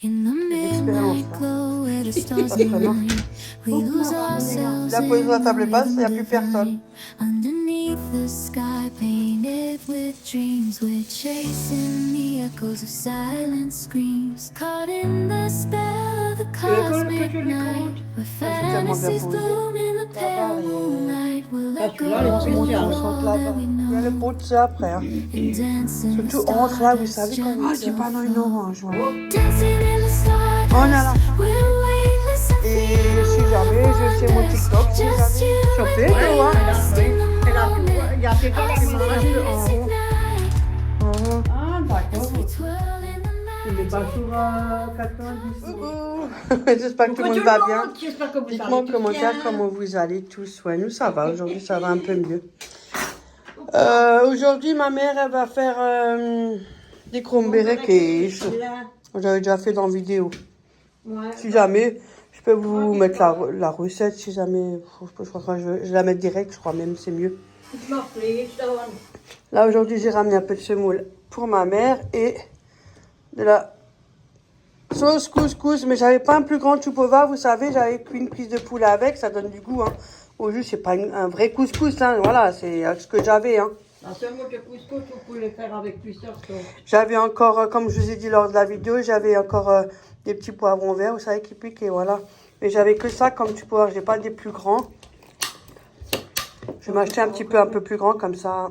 L'expérience, là. Ça serait marqué. La pose sur la table basse, il n'y a plus personne. Underneath the sky painted with dreams, we're chasing the echoes of silent screams, caught in the spell of the cosmic night, where fantasies bloom in the pale moonlight. We'll let go of all that we know. Il y a le pot de ça après. Hein. Surtout entre là, vous savez quand oh, j'ai pas dans une orange. Ouais. On a la et si jamais je fais mon TikTok, si jamais chopé, tu vois. Il y a quelqu'un qui m'a dit ah, d'accord. Tu n'es pas sur 90. J'espère que tout le monde va bien. Dites-moi en commentaire comment vous allez tous. Ouais, nous ça va. Aujourd'hui, ça va un peu mieux. Aujourd'hui, ma mère, elle va faire des cranberry quiche. J'avais déjà fait dans la vidéo. Ouais. Si jamais, je peux vous mettre la recette. Si jamais, je crois que je vais la mettre direct. Je crois même c'est mieux. Là, aujourd'hui, j'ai ramené un peu de semoule pour ma mère et de la sauce couscous. Mais j'avais pas un plus grand choupova, vous savez. J'avais cuit une prise de poulet avec. Ça donne du goût. Hein. Au jus, c'est pas un vrai couscous. Hein. Voilà, c'est ce que j'avais. Hein. La semoule de couscous, vous pouvez le faire avec plusieurs sauces. J'avais encore, comme je vous ai dit lors de la vidéo, j'avais encore des petits poivrons verts, vous savez, qui piquent, et voilà. Mais j'avais que ça comme tu poivre, j'ai pas des plus grands. Je vais m'acheter un petit peu, un peu plus grand, comme ça.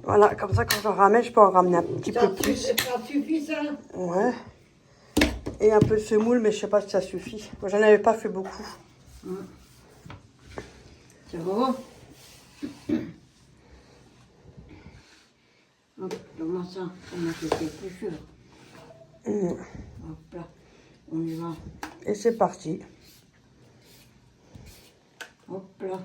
Voilà, comme ça, quand j'en ramène, je peux en ramener un petit peu plus. Ça suffit, ça? Ouais. Et un peu de semoule, mais je sais pas si ça suffit. Moi, j'en avais pas fait beaucoup. C'est bon? Hop, comment ça? Comment je fais plus sûr? Hop là, on y va. Et c'est parti. Hop là.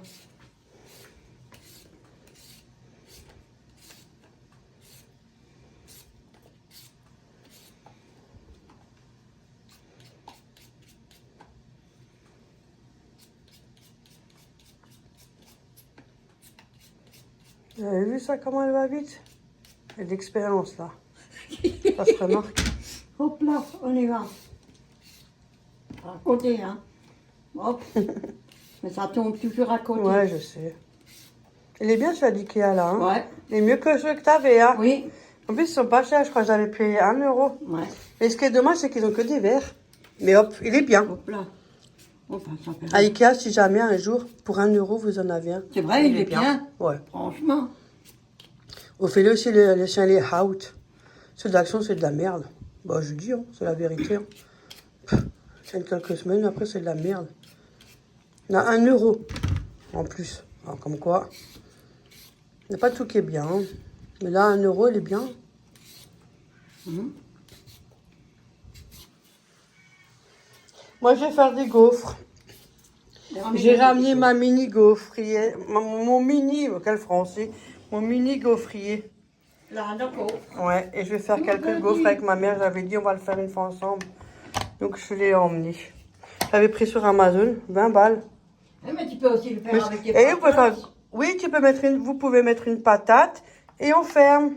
Vous avez vu ça, comment elle va vite? Il y a de l'expérience, là. Ça se remarque. Hop là, on y va. À côté, hein. Hop. Mais ça tombe toujours à côté. Ouais, je sais. Il est bien celui d'Ikea, là. Hein. Ouais. Il est mieux que ceux que tu avais, hein. Oui. En plus, ils sont pas chers. Je crois que j'avais payé 1 euro. Ouais. Mais ce qui est dommage, c'est qu'ils ont que des verres. Mais hop, il est bien. Hop là. Enfin, ça fait À Ikea, si jamais un jour, pour 1 euro, vous en avez un. c'est vrai, il est bien. Ouais. Franchement. Au fait, aussi, les chiens, les out. Ceux d'Action, c'est de la merde. Bah, je dis, hein, c'est la vérité. Hein. C'est quelques semaines, après, c'est de la merde. Il y a 1 euro en plus. Alors, comme quoi, il n'y a pas tout qui est bien. Hein. Mais là, 1 euro, il est bien. Moi, je vais faire des gaufres. J'ai ramené ma mini gaufrier. Mon mini, quel français. Mon mini gaufrier. Là, d'accord. Ouais, et je vais faire quelques gaufres avec ma mère. J'avais dit, on va le faire une fois ensemble. Donc, je l'ai emmené. J'avais pris sur Amazon 20 balles. Mais tu peux aussi le faire avec tes patates. Oui, vous pouvez mettre une patate et on ferme.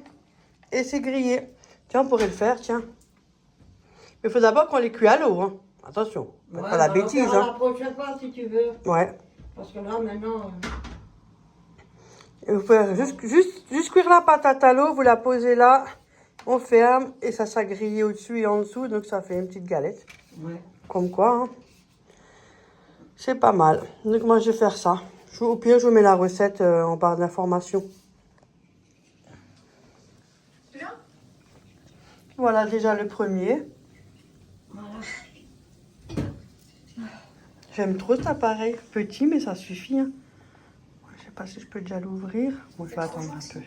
Et c'est grillé. Tiens, on pourrait le faire, tiens. Mais il faut d'abord qu'on les cuit à l'eau. Hein. Attention, ouais, pas la bêtise. Hein. La prochaine fois, si tu veux. Ouais. Parce que là, maintenant... Et vous pouvez juste cuire la patate à l'eau, vous la posez là, on ferme et ça sera grillé au-dessus et en dessous, donc ça fait une petite galette. Ouais. Comme quoi, hein. C'est pas mal. Donc moi, je vais faire ça. Au pire, je vous mets la recette en barre d'information. Voilà déjà le premier. Voilà. J'aime trop cet appareil. Petit, mais ça suffit. Hein. Je sais pas si je peux déjà l'ouvrir. Bon, je vais attendre un peu.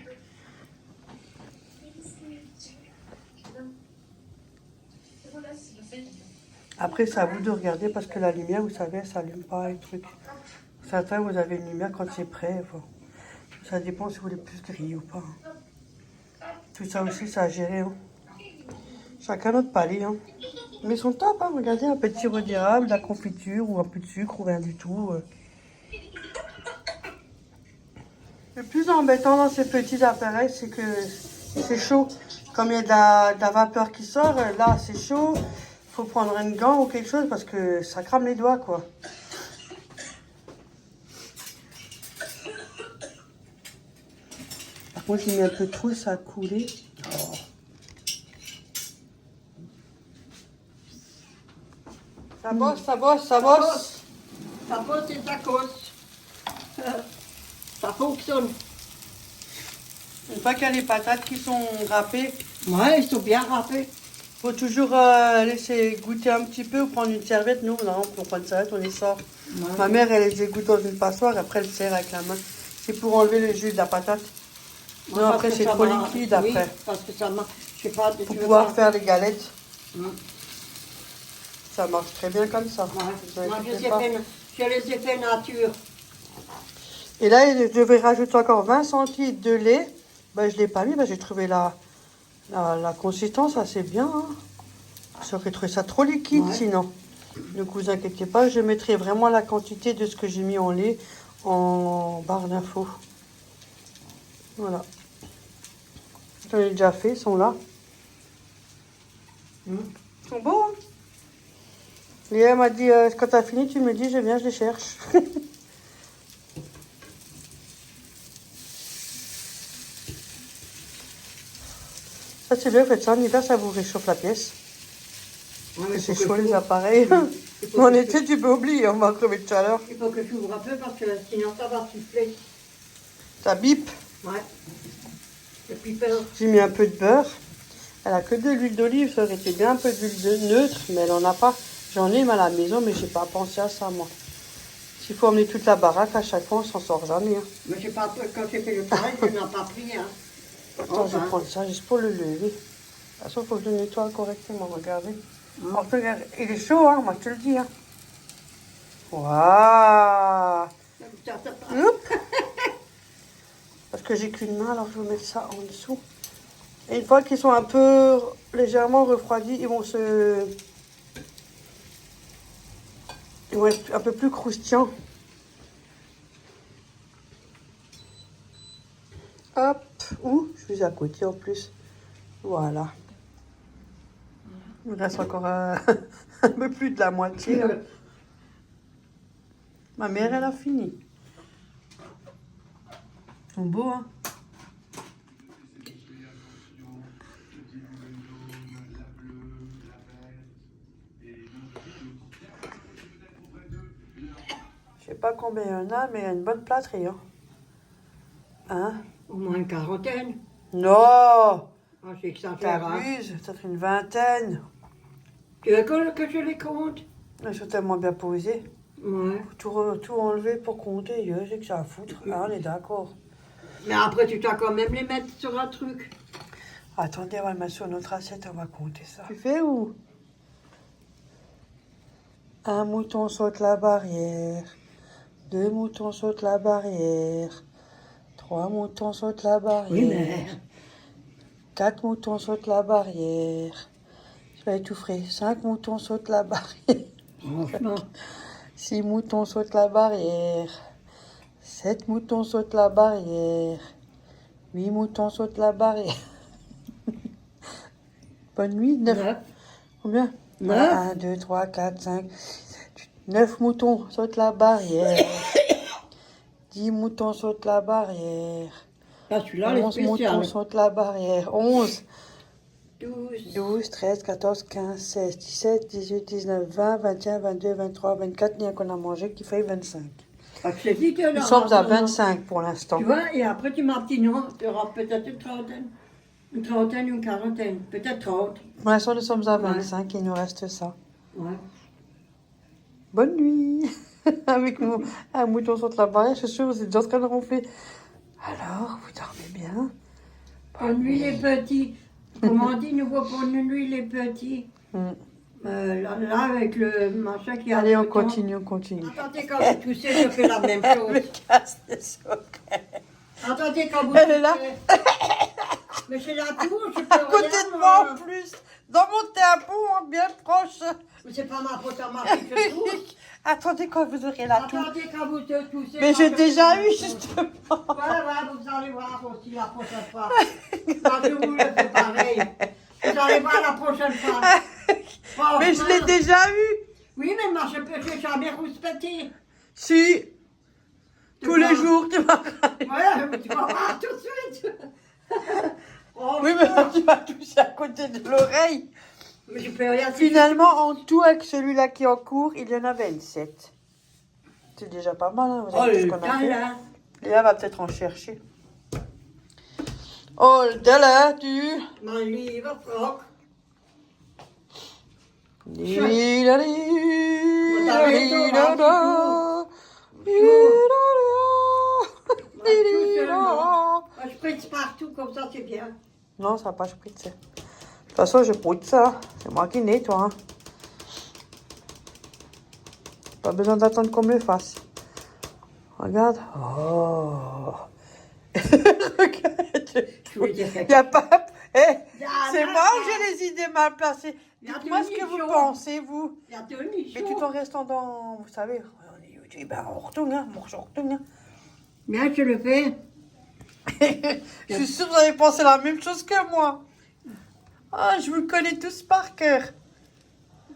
Après, c'est à vous de regarder parce que la lumière, vous savez, elle s'allume pas les trucs. Certains, vous avez une lumière quand c'est prêt. Bon. Ça dépend si vous voulez plus griller ou pas. Hein. Tout ça aussi, c'est à gérer. Hein. Chacun notre palais. Hein. Mais ils sont top. Hein. Regardez, un petit sirop d'érable, de la confiture ou un peu de sucre ou rien du tout. Le plus embêtant dans ces petits appareils, c'est que c'est chaud. Comme il y a de la vapeur qui sort, là, c'est chaud. faut prendre un gant ou quelque chose parce que ça crame les doigts, quoi. Par contre, j'ai mis un peu trop, ça a coulé. Oh. Ça bosse, ça bosse, ça bosse. Ça bosse et ça cause. Ça fonctionne. Une fois qu'il y a les patates qui sont râpées, Ouais, ils sont bien râpés. faut toujours laisser goûter un petit peu ou prendre une serviette. Nous, non, on prend une serviette, on les sort. Ouais. Ma mère, elle les égoutte dans une passoire, après elle serre avec la main. C'est pour enlever le jus de la patate. Ouais, Non, parce après que c'est ça trop marche. liquide Oui, après. parce que ça marche. Je sais pas, tu Pour veux pouvoir pas. faire les galettes, Hum. ça marche très bien comme ça. Ouais. Vous Moi, inquiétez pas. je les ai fait nature. Et là, je devais rajouter encore 20 centilitres de lait. Ben, je ne l'ai pas mis, j'ai trouvé la consistance assez bien. Hein. J'aurais trouvé ça trop liquide Ouais. sinon. Ne vous inquiétez pas, je mettrai vraiment la quantité de ce que j'ai mis en lait en barre d'infos. Voilà. J'en ai déjà fait, ils sont là. Ils sont beaux. Hein. Léa m'a dit, quand tu as fini, tu me dis, je viens, je les cherche. Ça, c'est bien, faites ça en hiver, ça vous réchauffe la pièce. Ouais, mais C'est faut que chaud les j'ouvre. appareils. Il faut En que été, tu peux oublier, on va crever de chaleur. Il faut que j'ouvre un peu parce que sinon ça va souffler. Ça bip. Ouais. Et puis peur. J'ai mis un peu de beurre. Elle a que de l'huile d'olive, ça aurait été bien un peu d'huile neutre, mais elle en a pas. J'en ai mais à la maison, mais j'ai pas pensé à ça, moi. S'il faut emmener toute la baraque, à chaque fois, on s'en sort jamais. Hein. Mais j'ai pas, quand j'ai fait le travail, je n'en ai pas pris. Hein. Attends, je vais Enfin. prendre ça juste pour le lever. De toute façon, il faut que je le nettoie correctement, regardez. Alors, regarde, il est chaud, hein, moi je te le dis. Hein. Waouh! Parce que j'ai qu'une main, alors je vais mettre ça en dessous. Et une fois qu'ils sont un peu légèrement refroidis, ils vont être un peu plus croustillants. Hop, je suis à côté en plus. Voilà. Il me reste encore un peu plus de la moitié. Hein. Ma mère, elle a fini. Ils sont beaux, hein? Je sais pas combien il y en a, mais il y a une bonne plâtrée, hein? Hein? Au moins une quarantaine. Non! Ah, j'exagère. Hein. T'abuses, peut-être une vingtaine. Tu veux que je les compte? Ils sont tellement bien posés. Ouais. Faut tout enlever pour compter, j'ai que ça à foutre. Ah, on est d'accord. Mais après, tu dois quand même les mettre sur un truc. Attendez, on va le mettre sur notre assiette, on va compter ça. Tu fais où? Un mouton saute la barrière. 2 moutons sautent la barrière. 3 moutons sautent la barrière. Oui, mais... 4 moutons sautent la barrière. Je vais étouffer. 5 moutons sautent la barrière. Franchement. 6 moutons sautent la barrière. 7 moutons sautent la barrière. 8 moutons sautent la barrière. Bonne nuit. 9. Combien? 9. 1, 2, 3, 4, 5, 9 moutons sautent la barrière. 10 moutons sautent la barrière. Ah, celui-là, les 11 moutons spéciales. sautent la barrière. 11, 12. 12, 13, 14, 15, 16, 17, 18, 19, 20, 21, 22, 23, 24. Il y a qu'on a mangé qui fait 25. Ah, je t'ai dit que Nous sommes à 25 pour l'instant. Tu vois, et après tu m'as dit non, il y aura peut-être une trentaine. Une trentaine ou une quarantaine. Peut-être 30. Pour l'instant, nous sommes à 25. Il nous reste ça. Ouais. Bonne nuit. Avec un mouton sur la barrière, je suis sûre que vous êtes déjà en train de ronfler. Alors, vous dormez bien? Bonne nuit les petits. Comment on dit, nous voit bonne nuit les petits. Là, avec le machin qui a... Allez, on continue, on continue. Attendez, quand vous toussez, je fais la même chose. Me casse les secrets. Attendez, quand vous Elle est là. Mais c'est la tour, je peux À côté rien, de moi moi. en plus. Dans mon tampon, bien proche. Mais c'est pas ma faute à ma fille, je tousse. Attendez quand vous aurez la toux. Attendez, quand vous toussez... Mais moi, j'ai je déjà fais eu, la même chose. justement. Ouais, vous allez voir aussi la prochaine fois. Moi, je vous le fais pareil. Vous allez voir la prochaine fois. Mais je l'ai Franchement. déjà eu. Oui, mais moi, je peux jamais rouspéter. Si, tous les vois. jours, tu vas. Ouais, mais tu vas voir tout de suite. Oui, mais tu vas toucher à côté de l'oreille. Mais je peux rien. Finalement, en tout, avec celui-là qui est en cours, il y en a 27. C'est déjà pas mal, hein, vous Oh, avez vu le ce qu'on a fait. là. Léa va peut-être en chercher. Oh, le délai, tu. Mon livre, froc. Moi, je prise partout, comme ça, c'est bien. Non, ça va pas spritzer. De toute façon, je broute ça. C'est moi qui nettoie. Hein. Pas besoin d'attendre qu'on me le fasse. Regarde. Oh. Regarde. Je veux dire Il n'y a pas... Eh, c'est non, moi ou non. j'ai les idées mal placées? Il y a Dites-moi deux ce que vous nichons. pensez, vous. Il y a deux nichons. Mais tout en restant dans... Vous savez, on est YouTube, on retourne, hein, on retourne. Hein. Bien, je le fais. Je suis sûre que vous avez pensé la même chose que moi. Ah, je vous connais tous par cœur.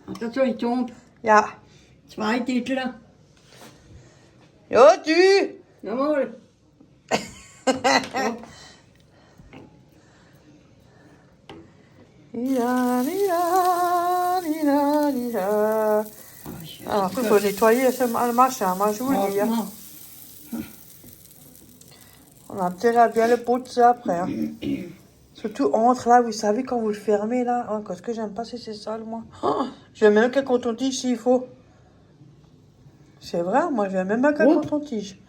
Attention, il tombe. Ja. Zwei Titel. Jo, tu. Jawohl. Lila, lila, lila, lila. Alors, il faut nettoyer le machin, moi je vous le dis. Hein. Franchement. On a intérêt à bien le pousser après. Hein. Surtout entre là, vous savez, quand vous le fermez là. Oh, ce que j'aime pas, c'est sale, moi. Oh, j'aime même qu'un coton-tige s'il faut. C'est vrai, moi j'aime même qu'un Oh. coton-tige.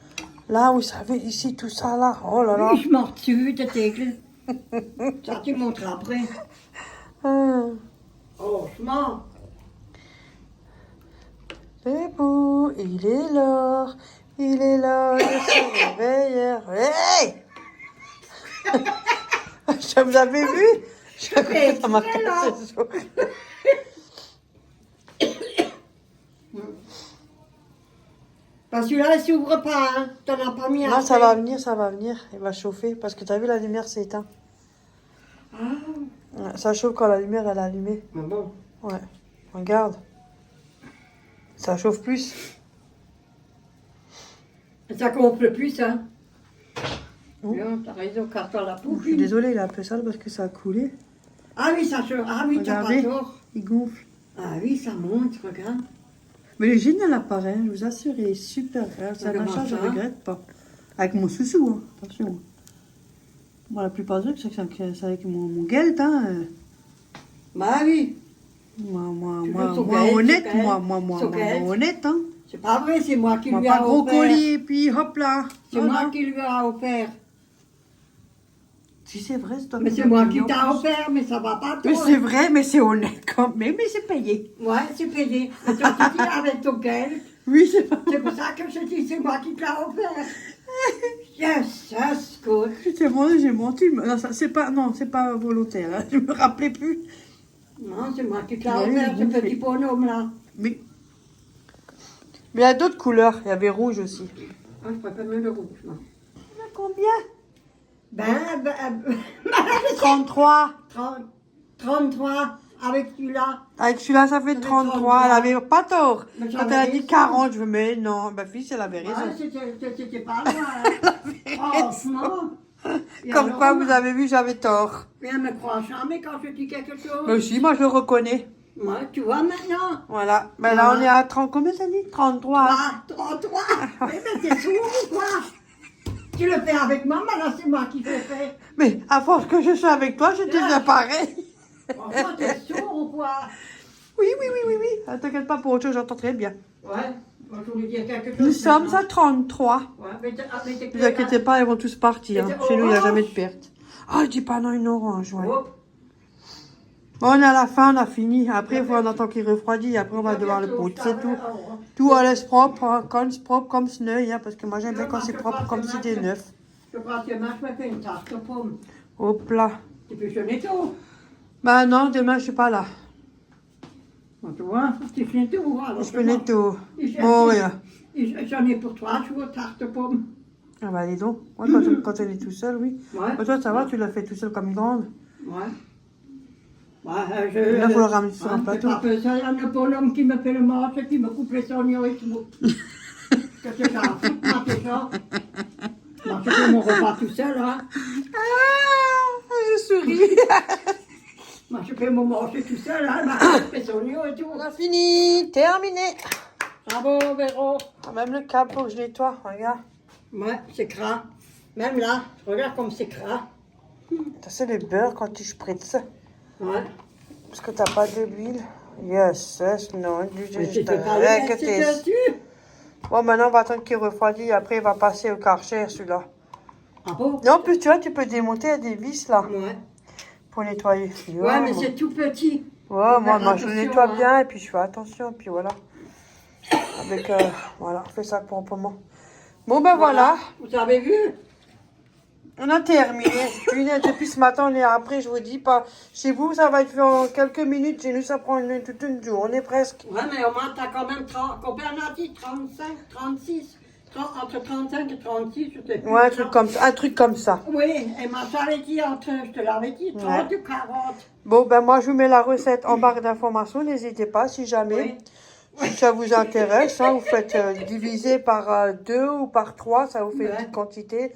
Là, vous savez, ici, tout ça là. Oh là là. Oui, je m'en dessus, de Titel. Ça, tu montres après. Hum. Franchement. C'est beau, il est l'or, il est l'or, il se réveille. Hey! Ça, vous avez vu? Ça m'a exprès, là. cassé chaud. Parce que là, il s'ouvre pas, hein. T'en as pas mis Non, assez. ça va venir, ça va venir. Il va chauffer parce que t'as vu, la lumière s'est éteinte. Ah, Ouais, ça chauffe quand la lumière elle est allumée. mais bon. Ouais, regarde. Ça chauffe plus. Ça gonfle plus, hein. Oh. Bien, t'as raison, casse-toi la Je poule. suis désolée, il est un peu sale parce que ça a coulé. Ah oui, ça chauffe. Ah oui, t'as pas Regardez, tort. il gonfle. Ah oui, ça monte, regarde. Mais le génial appareil, je vous assure, il est super rare. C'est un Comment achat, je ça regrette pas. Avec mon sous-sous, hein. Attention. Moi, la plupart du temps, c'est avec mon geld, hein. Bah oui, Moi, son moi, geld, honnête, son geld, moi, son geld. honnête, hein. c'est pas vrai, c'est moi qui Moi, lui pas a gros offert. colis, et puis hop là. C'est Non, moi non. qui lui a offert. Si c'est vrai, c'est toi Mais qui c'est m'as moi payé qui en t'a plus. offert, mais ça va pas Mais toi. c'est vrai, mais c'est honnête quand même, mais c'est payé. Ouais, c'est payé. Mais toi, tu dis avec ton gel. Oui, c'est pas. C'est pour ça que je dis, c'est moi qui te l'a offert. Yes, yes, good. J'ai menti. Mais non, ça, c'est pas, non, c'est pas volontaire. Hein. Je me rappelais plus. Non, c'est moi qui te l'a Oui, offert, ce oui, petit oui. bonhomme là. Mais il y a d'autres couleurs. Il y avait rouge aussi. Ah, je préfère mieux le rouge, moi. Il y a combien? Ben, 33. 33 avec celui-là. Avec celui-là, ça fait fait 33. Elle avait pas tort. Mais j'en Quand elle a avais dit raison. 40, je me mais non, ma fille, elle avait Ouais, raison. c'était pas loin. Franchement. Et Comme alors, quoi, vous avez vu, j'avais tort. Viens me croire jamais quand je dis quelque chose. Mais aussi, moi, je le reconnais. Moi, tu vois maintenant. Voilà. Ben là, on est à 30. Combien ça dit? 33. Ah, 33. Mais t'es sourd ou quoi? Tu le fais avec moi, maintenant c'est moi qui le fais. Mais à force que je sois avec toi, je deviens pareil. Franchement, t'es sourd ou quoi? Oui. Ah, t'inquiète pas, pour autre chose, j'entends très bien. Ouais, moi je voulais dire quelque chose. Nous sommes maintenant. à 33. Ouais, mais t'es Ne vous inquiétez pas, ils vont tous partir. Hein. Mais Chez nous, il n'y a orange. jamais de perte. Ah, je dis pas non, une orange, ouais. Hop. Bon, on est à la fin, on a fini. Après, il faut on attend qu'il refroidit. Après, on va devoir le poudre, c'est tout. Tout à l'aise propre, hein, quand c'est propre comme ce neuil, hein, parce que moi, j'aime bien quand c'est propre comme si c'était neuf. Je crois que demain, je me fais une tarte aux pommes. Hop là. Tu peux jeûner tout. Bah non, demain, je suis pas là. Bon, tu vois, tu fais tout. Alors, Je peux netto. Et Bon, rien. J'en ai pour 3 jours, tarte aux pommes. Ah bah, dis donc. Ouais, quand on est tout seul, oui. Ouais. Bah, toi, ça va, tu l'as fait tout seul comme une grande. Ouais. Là, il faut le ramener sur un plateau. C'est ça, il y a un bonhomme qui me fait le manche et qui me coupe les oignons et tout. Qu'est-ce que ça a foutu, moi, c'est ça? Moi, je fais mon repas tout seul, hein. Ah, je souris. Moi, je fais mon manger tout seul, hein. Ma coupe les oignons et tout. On a fini, terminé. Bravo, Véro. Ah, même le cap, faut que je nettoie, regarde. Ouais, c'est gras. Même là, regarde comme c'est gras. Ça, c'est le beurre quand tu spritz. Ouais. Parce que t'as pas d'huile. Yes, non, Mais je tu te fais pas règle le tes- dessus. Bon, maintenant, on va attendre qu'il refroidisse. Après, il va passer au Karcher, celui-là. Ah bon? Non, en plus, tu vois, tu peux démonter, il y a des vis, là, Ouais. pour nettoyer. Ouais, mais c'est tout petit. Ouais, moi, Faire je le attention, nettoie hein. bien, et puis je fais attention, puis voilà. Avec, voilà, on fait ça proprement. Bon, ben voilà. Vous avez vu? On a terminé. Depuis ce matin, on est après, je vous dis pas. Chez vous, ça va être fait en quelques minutes. Chez nous, ça prend toute une journée presque. Ouais, mais au moins, t'as quand même 30, combien on a dit? 35, 36, entre 35 et 36, je sais plus. Ouais, un truc comme ça. Oui, et moi, j'avais dit je te l'avais dit, 30 ou 40. Bon, ben moi, je vous mets la recette en barre d'informations. N'hésitez pas, si jamais. Oui. Si ça vous intéresse, hein, vous faites diviser par 2 ou par 3, ça vous fait une petite quantité.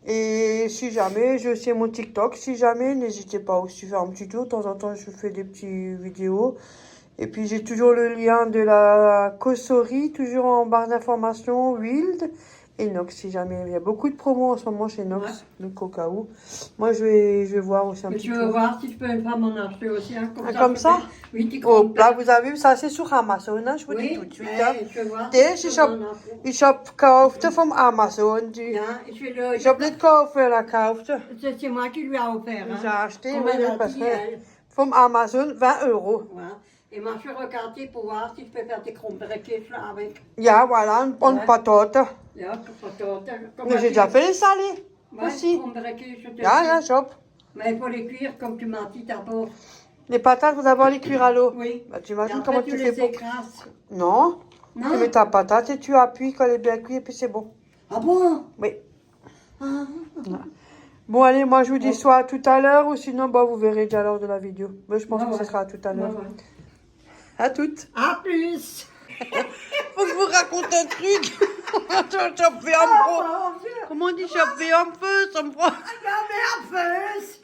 Et si jamais, je sais mon TikTok, si jamais, n'hésitez pas aussi à faire un petit tour. De temps en temps, je fais des petites vidéos. Et puis, j'ai toujours le lien de la Kosori, toujours en barre d'informations, Wild et Nox, si jamais. Il y a beaucoup de promos en ce moment chez Nox, le cacao. Moi, je vais voir aussi un Mais petit je peu. veux voir si je peux pas m'en acheter aussi. Hein, Comme ça? Oui, tu Oh, comprends. là, vous avez vu, ça, c'est sur Amazon, hein, je vous dis tout de suite. Hein. Je veux voir. Der, ich hab gekauft vom Amazon. Ich hab nicht gekauft, weil er gekauft. C'est moi qui lui a offert. J'ai Hein. acheté, Comme oui, elle a parce dit, que elle. vom Amazon, 20 €. Voilà. Et moi, je vais regarder pour voir si je peux faire des krumperkjes là avec. Ja, voilà, une bonne patate. Ja, patate. Mais j'ai déjà fait les salés Ouais, aussi. krumperkjes, je te Ja, dis. ja, shop. Mais il faut les cuire comme tu m'as dit d'abord. Les patates, vous d'abord les cuire à l'eau. Oui. Bah, tu Et imagines après, comment tu fais les pour... écrases. Non. Non. Tu mets ta patate et tu appuies quand elle est bien cuite et puis c'est bon. Ah bon? Oui. Ah. Bon, allez, moi je vous dis soit à tout à l'heure ou sinon, bah, vous verrez déjà lors de la vidéo. Mais je pense Ouais, que ce ouais. sera à tout à l'heure. Ouais, ouais. À toutes. À plus. Faut que je vous raconte un truc. J'ai fait un Oh pro. mon Dieu. Comment on dit, j'ai fait un feu, ça me prend. Non mais à plus.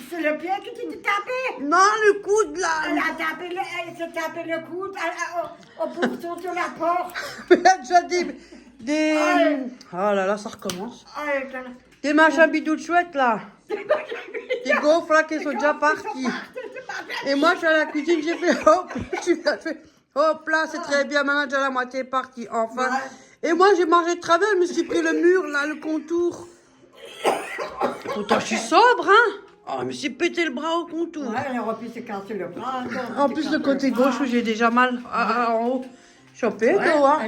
C'est le pied que tu t'es tapé. Non, le coude là. Elle s'est tapé le coude au pourtour sur la porte. Il y a déjà des... Ouais. Oh là là, ça recommence. Allez, Des machins bidous chouettes là. Des gaufres là qui sont déjà partis. Et moi, je suis à la cuisine, j'ai fait hop, hop là, c'est très bien, maintenant déjà la moitié est partie, enfin. Ouais. Et moi, j'ai mangé de travers, je me suis pris le mur là, le contour. Pourtant, je suis sobre, hein. Oh, je me suis pété le bras au contour. Ouais, elle aurait pu se casser le bras. En plus, le côté gauche où j'ai déjà mal en haut. Je suis en péto, hein.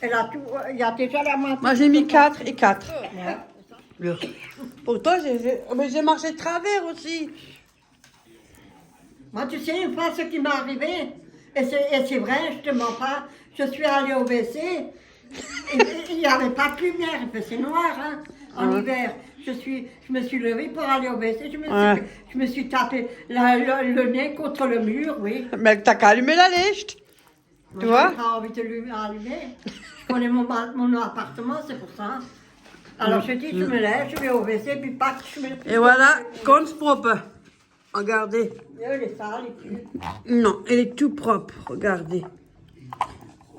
Elle a tout, il y a déjà la moitié. Moi, j'ai mis 4 et 4. Ouais. Pourtant, mais j'ai marché de travers aussi. Moi, tu sais, une fois, ce qui m'est arrivé, et c'est vrai, je te mens pas, je suis allée au WC, et il n'y avait pas de lumière, il faisait noir, hein, en hiver. Je me suis levée pour aller au WC, je me suis tapé le nez contre le mur, oui. Mais t'as qu'à allumer la lèche. Tu vois? J'ai pas envie de allumer. Je connais mon appartement, c'est pour ça. Alors je dis, je me lève, je vais au WC, puis pack, je me... Et voilà, ganz propre. Regardez. Elle est sale, et puis... Non, elle est tout propre. Regardez.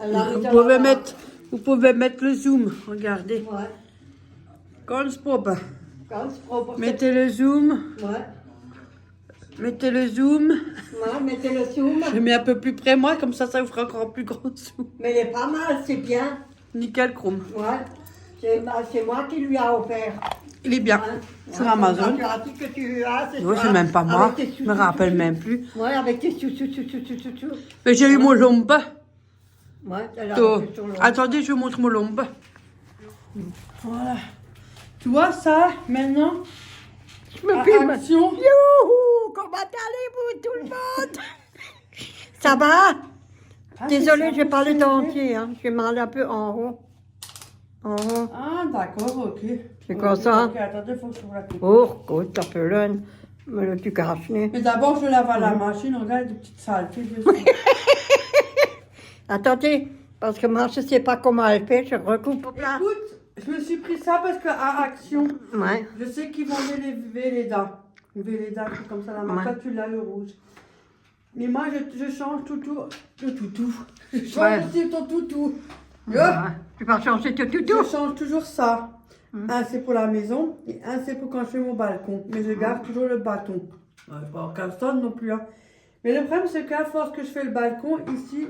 Elle arrive Vous à pouvez, la- vous pouvez mettre le zoom. Regardez. Ouais. Ganz propre. Ganz propre. Mettez le zoom. Ouais. Mettez le zoom. Ouais, mettez le zoom. Je mets un peu plus près moi, comme ça, ça vous fera encore un plus grand zoom. Mais il est pas mal, c'est bien. Nickel chrome. Ouais. C'est moi qui lui a offert. Il est bien. Hein. Sur Ouais, Amazon. Tu as dit que tu as, c'est Ouais, ça. c'est même pas moi. Avec tes Je me rappelle même plus. Ouais, avec tes sous. Mais j'ai eu mon lombe. Ouais, elle a Donc, reçu ton lot. attendez, je vous montre mon lombe. Voilà. Tu vois ça, maintenant? Je me filme. Action. Youhou! Comment allez-vous, tout le monde? Ça va? Désolée, j'ai pas le dentier, hein. J'ai mal un peu en haut. En haut. Ah, d'accord, ok. C'est comme ça. Ok, attendez, faut que je vous la coupe. Oh, écoute, un peu l'un. Mais là, tu casses. Mais d'abord, je lave à la machine, regarde des petites saletés dessus. Attendez, parce que moi, je ne sais pas comment elle fait, je recoupe là. Écoute, je me suis pris ça parce qu'à Action, Ouais. je sais qu'ils vendaient les Véleda. Les Véleda, c'est comme ça, la marque, Ouais. là, tu l'as, le rouge. Mais moi, je change le toutou. Je change Ouais. aussi ton toutou. Ouais. Tu vas changer tout. Je change toujours ça. Un, c'est pour la maison, et un, c'est pour quand je fais mon balcon. Mais je garde toujours le bâton. Ouais, pas en Kingston non plus. Hein. Mais le problème, c'est qu'à force que je fais le balcon, ici,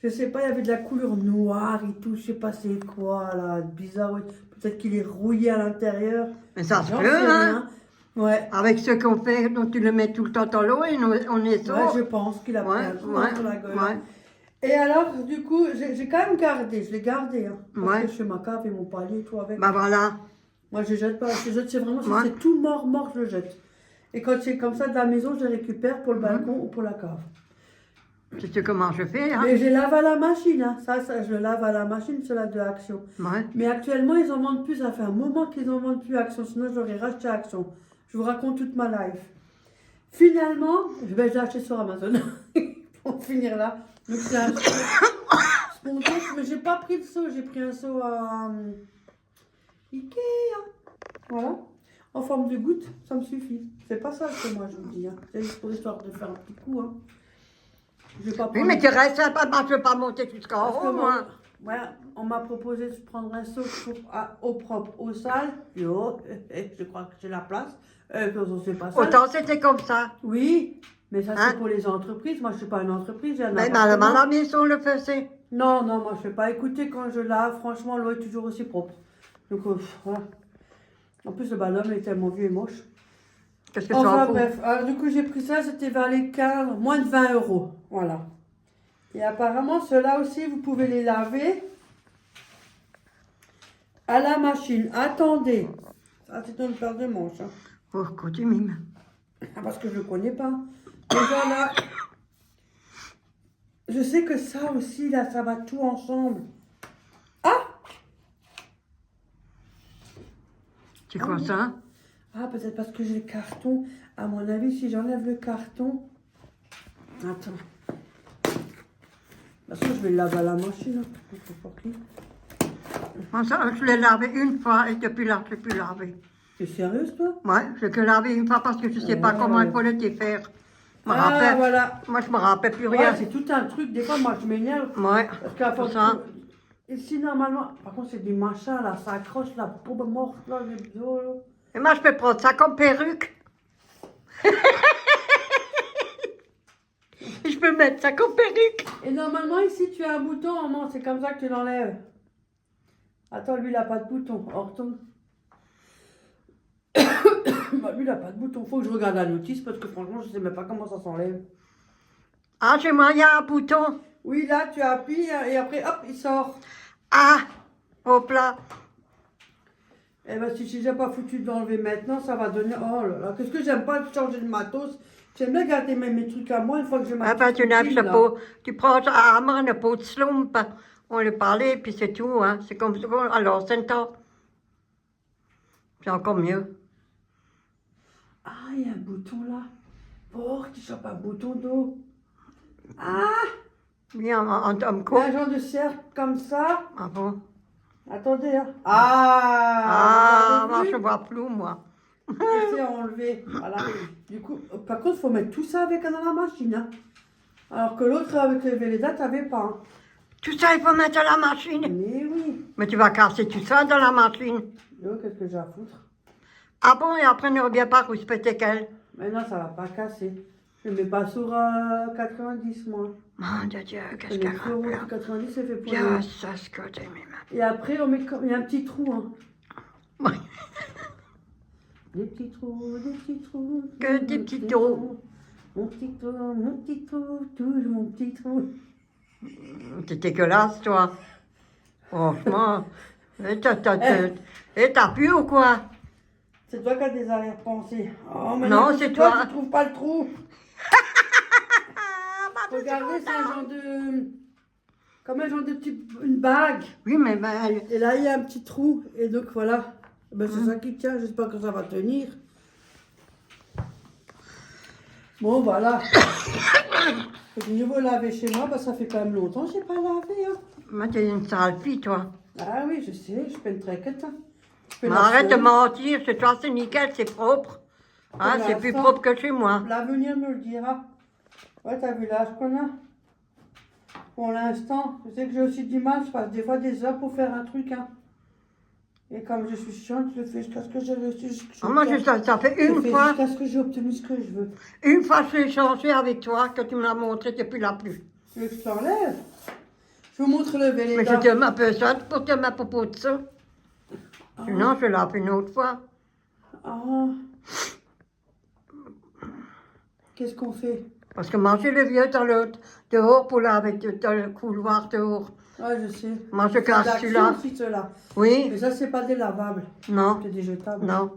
je sais pas, il y avait de la couleur noire et tout, je sais pas c'est quoi, là, bizarre. Ouais. Peut-être qu'il est rouillé à l'intérieur. Mais ça se J'en peut, sais hein. rien. Ouais. Avec ce qu'on fait, donc tu le mets tout le temps dans l'eau et on est Ouais, sort. je pense qu'il a pris Ouais, un coup ouais, sur la gueule. ouais. Et alors, du coup, j'ai quand même gardé, je l'ai gardé. Hein, parce Ouais. que je fais ma cave et mon palier et tout avec. Bah voilà. Moi, je jette pas, je jette, c'est vraiment, si Ouais. c'est tout mort, je le jette. Et quand c'est comme ça de la maison, je le récupère pour le balcon ou pour la cave. Tu sais comment je fais, hein. Mais je lave à la machine, hein. Ça, je le lave à la machine, cela de Action. Ouais. Mais actuellement, ils en vendent plus, ça fait un moment qu'ils en vendent plus Action, sinon j'aurais racheté Action. Je vous raconte toute ma life. Finalement, je vais l'acheter sur Amazon, pour finir là. Donc c'est un spontané, mais j'ai pas pris le seau, j'ai pris un seau à Ikea. Voilà. En forme de goutte, ça me suffit. C'est pas ça que moi je vous dis. Hein. C'est juste pour histoire de faire un petit coup. Hein. Je vais pas Oui, prendre- mais tu restes là, je ne veux pas monter jusqu'en Parce que haut, moi. ouais, on m'a proposé de prendre un seau au propre, au sale. Yo, je crois que j'ai la place. On sait pas ça. Autant c'était comme ça. Oui, mais ça Hein? c'est pour les entreprises. Moi je suis pas une entreprise, j'ai un Mais appartement. à la maison, on le faisait. Non, moi je fais pas. Écoutez, quand je lave, franchement, l'eau est toujours aussi propre. Donc voilà. En plus, le ballon est tellement vieux et moche. Qu'est-ce que tu Enfin en fous? bref, alors, du coup j'ai pris ça, c'était vers les 15, moins de 20 €. Voilà. Et apparemment, ceux-là aussi, vous pouvez les laver à la machine. Attendez. Ça, c'est une paire de manches. Hein. Oh, quand tu mimes. Ah, parce que je ne connais pas. Déjà là, je sais que ça aussi, là, ça va tout ensemble. Ah! C'est quoi ça? Ah, peut-être parce que j'ai le carton. À mon avis, si j'enlève le carton... Attends. De toute façon, je vais le laver à la machine. Hein. Je sais pas qui. Moi, ça, je l'ai lavé une fois et depuis là, je ne l'ai plus lavé. T'es sérieuse, toi? Ouais, je l'ai que lavé une fois parce que je ne sais pas comment il faut le défaire. Je me Ah, rappelle. voilà. Moi, je me rappelle plus Ouais, rien. c'est tout un truc. Des fois, moi, je m'énerve. Ouais, Parce qu'à force ça. de- Ici, normalement... Par contre, c'est du machin, là. Ça accroche la peau morte, là, les dos, là. Et moi, je peux prendre ça comme perruque. Je peux mettre ça comme perruque. Et normalement, ici, tu as un bouton. Maman, c'est comme ça que tu l'enlèves. Attends, lui, il n'a pas de bouton. On retourne. Bah, lui, il n'a pas de bouton. Faut que je regarde la notice parce que franchement, je ne sais même pas comment ça s'enlève. Ah, chez moi, il y a un bouton. Oui, là, tu appuies et après, hop, il sort. Ah, hop là. Eh ben, si j'ai pas foutu de l'enlever maintenant, ça va donner... Oh là là, qu'est-ce que j'aime pas de changer de matos. J'aime bien garder mes trucs à moi une fois que j'ai ma Ah ben, tu petite lèves routine, le là. pot. Tu prends à main le pot de slump. On le parlait, puis c'est tout. Hein. C'est comme ça. Alors, c'est un temps. C'est encore mieux. Ah, il y a un bouton là. Oh, tu chopes un bouton d'eau. Ah, Oui, en il y a quoi? un genre de cercle comme ça. Ah bon? Attendez, hein. Ah, vous moi, avez je vu? vois plus, moi. C'est enlevé. Voilà. Du coup, par contre, il faut mettre tout ça avec dans la machine. Hein. Alors que l'autre avec le Véleda, t'avais pas. Hein. Tout ça, il faut mettre à la machine. Mais oui. Mais tu vas casser tout ça dans la machine. Yo, qu'est-ce que j'ai à foutre? Ah bon, et après, ne reviens pas respecter qu'elle. Mais non, ça va pas casser. Je ne mets pas sur 90, moi. Mon Dieu, qu'est-ce Le qu'elle sur a fait? 90, c'est fait pour Bien, les... ça, ce que t'es, mes mains. Et après, on met comme... il y a un petit trou. Hein. Ouais. Des petits trous, des petits trous. Que des petits trous. Mon petit trou, toujours mon petit trou. T'es dégueulasse, toi. Franchement. Et t'as pu ou quoi? C'est toi qui as des arrière-pensées. Oh, mais Non, c'est toi. Tu trouves pas le trou. Ah, bah, Regardez, c'est un genre de... Comme un genre de petit... Une bague. oui, mais ben, Et là, il y a un petit trou. Et donc, voilà. Ben, c'est ça qui tient. J'espère que ça va tenir. Bon, voilà. Faut de nouveau laver chez moi, parce que ça fait quand même longtemps que je n'ai pas lavé. Hein. Moi, t'es une sale fille, toi. Ah oui, je sais, je fais une traquette. Hein. Je fais Mais la arrête de seule. mentir, chez toi, c'est nickel, c'est propre. Hein, Pour c'est plus l'instant. propre que chez moi. L'avenir nous le dira. Ouais, t'as vu l'âge qu'on a. Pour l'instant, je sais que j'ai aussi du mal, je passe des fois des heures pour faire un truc. Hein. Et comme je suis chiante, je le fais jusqu'à ce que j'ai reçu. Ah, moi, ça fait une fois. Jusqu'à ce que j'ai obtenu ce que je veux. Une fois, je l'ai changé avec toi, que tu me l'as montré depuis la pluie. Tu veux que je t'enlève? Je vous montre le Mais Véleda. je te mets un peu ça pour te mettre propos de ça. Sinon, je lave une autre fois. Ah. Qu'est-ce qu'on fait? Parce que manger le vieux dehors pour laver dans le couloir dehors. Ouais, je sais. Moi, je casse C'est celui-là. aussi, ceux-là. Oui, Mais ça, c'est pas des lavables. non, C'est des jetables. non.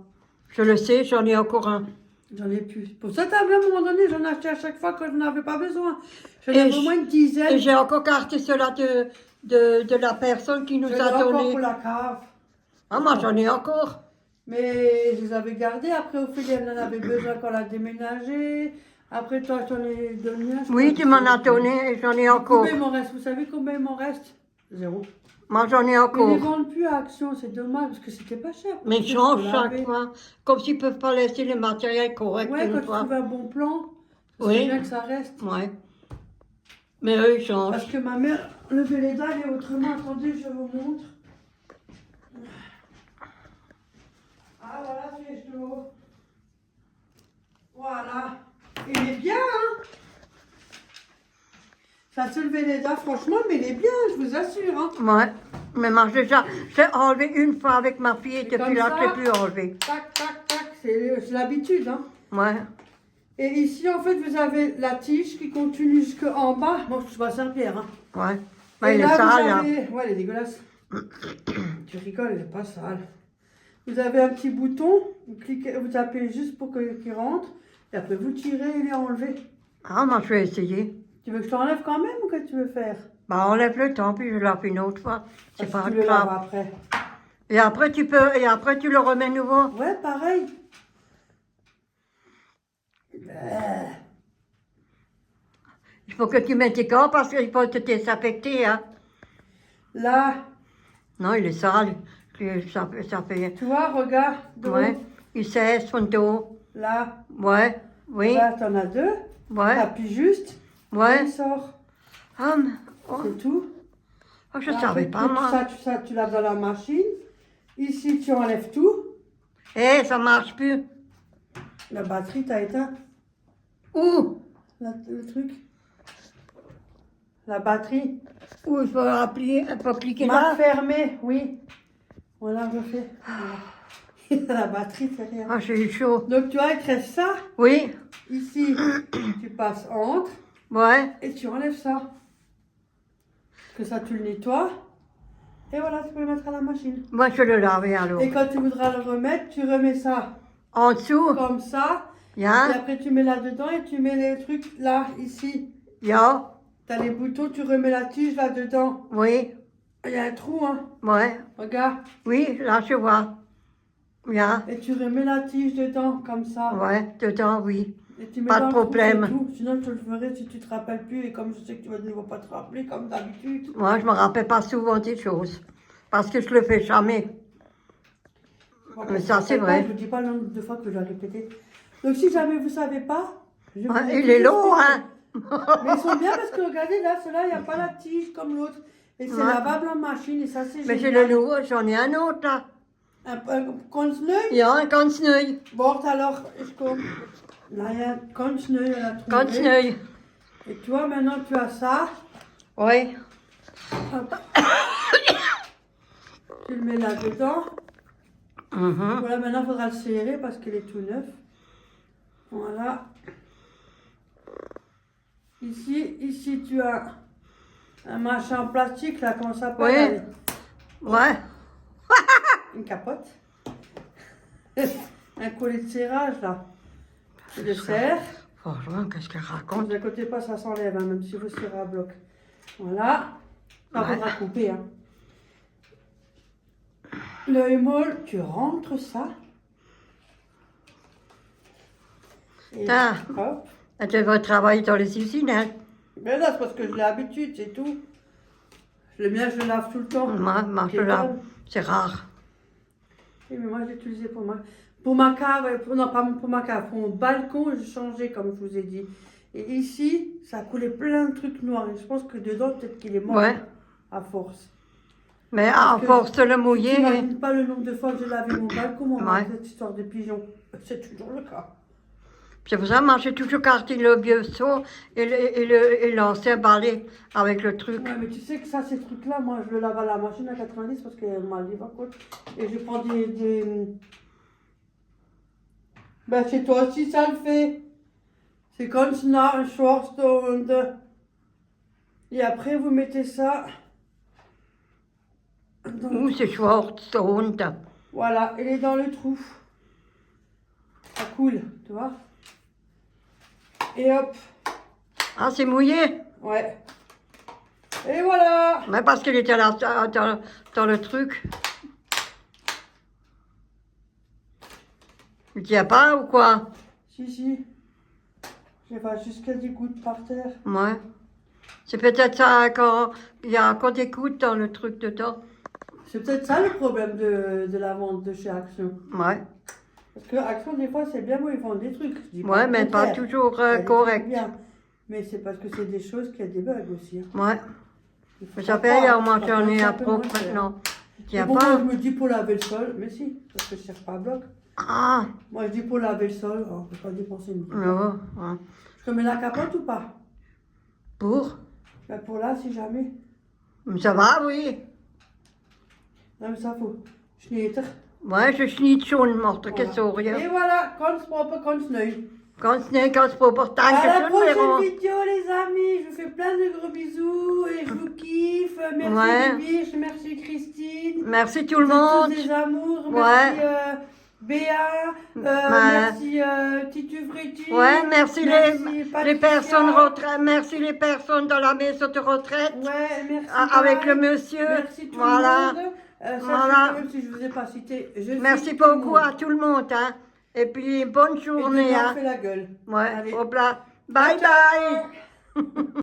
Je le sais, j'en ai encore un. J'en ai plus. Pour ça, t'as vu, à un moment donné, j'en achetais à chaque fois quand je n'en avais pas besoin. J'en Et avais je- au moins une dizaine. Et j'ai encore gardé cela de la personne qui nous Je l'ai a encore donné. pour la cave. Ah, moi, j'en ai encore. Mais je les avais gardés. Après, au fil, elle en avait besoin quand elle a déménagé. Après, toi, je t'en ai donné un. je Oui, crois. tu m'en as donné et j'en ai encore. Combien il m'en reste? Vous savez combien il m'en reste? 0. Moi, j'en ai Ils ne les encore. vendent plus à Action, c'est dommage parce que c'était pas cher. Mais ils Je changent peux chaque laver. fois. Comme s'ils ne peuvent pas laisser le matériel correct Ouais, une quand tu fois. trouves un bon plan, c'est Oui. bien que ça reste. Ouais. Mais eux, ils changent. Parce que ma mère, le Véleda, il est autrement. Attendez, je vous montre. Ah, voilà, c'est chaud. Voilà. Il est bien, hein? Ça, c'est le Véleda, franchement, mais il est bien, je vous assure, hein? Ouais. Mais moi, j'ai enlevé une fois avec ma fille et comme depuis là, ça. je ne l'ai plus enlevé. Tac, tac, tac, c'est l'habitude, hein? Ouais. Et ici, en fait, vous avez la tige qui continue jusqu'en bas. Bon, je vois Saint-Pierre, hein? Ouais. Mais Et il est là, sale, vous là. avez... Ouais, elle est dégueulasse. Tu rigoles, elle n'est pas sale. Vous avez un petit bouton, vous cliquez, vous tapez juste pour qu'il rentre, et après vous tirez et il est enlevé. Ah, moi, je vais essayer. Tu veux que je t'enlève quand même ou que tu veux faire? Bah, enlève le temps, puis je lave une autre fois. C'est Parce pas que tu le laves grave. après. Et après, tu le remets nouveau. Ouais, pareil. Il faut que tu mettes tes gants parce qu'il faut te désinfecter, hein. Là, Non, il est sale. Ça fait... tu vois, regarde. dos. Ouais. Il sèche son dos. Là, Ouais. Oui. là, t'en as deux. Ouais. T'appuies juste, Ouais. il sort. Ah, mais... oh. C'est tout. Oh, je Après, savais pas, moi. Ça, tu laves dans la machine. Ici, tu enlèves tout. Eh, ça marche plus. La batterie, t'as éteint. Où? Le truc. La batterie. Où je peux appuyer, faut cliquer Marque là? fermée, oui. Voilà, refait. Voilà. La batterie, c'est rien. Ah, j'ai eu chaud. Donc, tu vois, il te reste ça. Oui. Ici, tu passes entre Ouais. et tu enlèves ça. Que ça, tu le nettoies. Et voilà, tu peux le mettre à la machine. Moi, je vais le laver alors. Et quand tu voudras le remettre, tu remets ça En dessous? comme ça. Et Ya? après, tu mets là-dedans et tu mets les trucs là, ici. Ya? Tu as les boutons, tu remets la tige là-dedans. Oui. Il y a un trou, hein. Ouais. Regarde. Oui, là, je vois. Ya? Et tu remets la tige dedans, comme ça. Ouais, dedans, oui. Et tu mets Pas dans de le trou, problème. c'est tout. Sinon, je te le ferai si tu te rappelles plus. Et comme je sais que tu vas de nouveau pas te rappeler, comme d'habitude. Moi, je me rappelle pas souvent des choses. Parce que je le fais jamais. Bon, Mais je ça, te c'est rappelle pas, vrai. Je ne dis pas le nombre de fois que je dois répéter. Donc, si jamais vous ne savez pas, je vous Ouais, ai il tout est long, expliqué. hein? Mais ils sont bien parce que regardez, là, ceux-là, il n'y a pas la tige comme l'autre. Et c'est Ouais. lavable en machine et ça, c'est Mais j'ai génial. le nouveau, j'en ai un autre, là. Un kontsneu. Il y a un contineuil. Bon, alors, je compte. Là, il y a un kontsneu, elle a trouvé. Contineuil. Et toi, maintenant, tu as ça. Oui. Hop. Tu le mets là-dedans. Mhm. Voilà, maintenant, il faudra le serrer parce qu'il est tout neuf. Voilà. Ici, tu as un machin en plastique, là, comment ça s'appelle? Ouais. Une capote. Un collet de serrage, là. Tu le serres. Franchement, qu'est-ce qu'elle raconte? Ne vous inquiétez pas, ça s'enlève, hein, même si vous serrez à bloc. Voilà. Ça Ouais. faudra couper, hein. Le hémol, tu rentres ça. Et T'as hop. Elle devrait travailler dans les usines, hein. Mais là, c'est parce que je l'ai l'habitude, c'est tout. Le mien, je le lave tout le temps. Moi, je lave. C'est rare. Oui, mais moi, je l'ai utilisé pour ma cave, non, pas pour ma cave, pour mon balcon, j'ai changé, comme je vous ai dit. Et ici, ça a coulé plein de trucs noirs. Et je pense que dedans, peut-être qu'il est mort Ouais. à force. Mais à que force de le mouiller, J'imagine pas le nombre de fois que j'ai lavé mon balcon, moi, Ouais. avec cette histoire de pigeons. C'est toujours le cas. c'est pour ça, moi, j'ai toujours gardé le vieux seau et l'ancien balai avec le truc. Ouais, mais tu sais que ça, ces trucs-là, moi, je le lave à la machine à 90 parce qu'elle m'a dit, par contre. Et je prends des... Ben, chez toi aussi, ça le fait. C'est comme ça, Schwarzstone. Et après, vous mettez ça... dans le- Où c'est Schwarzstone. Voilà, elle est dans le trou. Ça coule, tu vois. Et hop, Ah, c'est mouillé. ouais. Et voilà. Mais parce qu'il était là dans le truc. Tu tiens pas ou quoi? Si. Je vais jusqu'à des gouttes par terre. Ouais. C'est peut-être ça quand il y a encore des gouttes dans le truc dedans. C'est peut-être ça le problème de la vente de chez Action. Ouais. Parce que Action, des fois, c'est bien beau, ils vendent des trucs. Je dis Ouais, le mais pas contraire. toujours Il y a des trucs correct. bien. Mais c'est parce que c'est des choses qui a des bugs aussi. Hein. Ouais. Il faut Ça pas paye, croire, moi ça j'en ai coûte à un peu propre moins cher. maintenant. Tu Mais tiens bon, moi, pas? je me dis pour laver le sol, mais si, parce que je cherche pas à bloc. Ah, Moi, je dis pour laver le sol, on ne peut pas dépenser une brique. non. Ouais. Je remets la capote ou pas? Pour? Ben pour là, si jamais. Ça va, oui. Non, mais ça faut. Schneiter. Ouais, je schnitt schon, macht er Voilà. keine Et Sorgen. voilà, ganz propre, ganz neu. Ganz schnell, ganz proper. À Danke la schön, prochaine Véro. vidéo, les amis. Je vous fais plein de gros bisous et je vous kiffe. Merci Ouais. Bibiche, merci Christine. Merci tout le Vous êtes monde. tous des amours. Ouais. Merci Béa. Ouais. Merci Titu Friti. Ouais, merci les Patricia. personnes retraites, merci les personnes dans la maison de retraite. Ouais, merci. Avec le pareil. monsieur. Merci tout Voilà. le monde. Sachez Voilà. que même si je ne vous ai pas cité, je Merci cite tout le beaucoup monde. à tout le monde. Hein. Et puis, bonne Et journée. demain, on Hein. fait la gueule. Ouais, Allez. hop là. Bye Ciao, ciao. bye.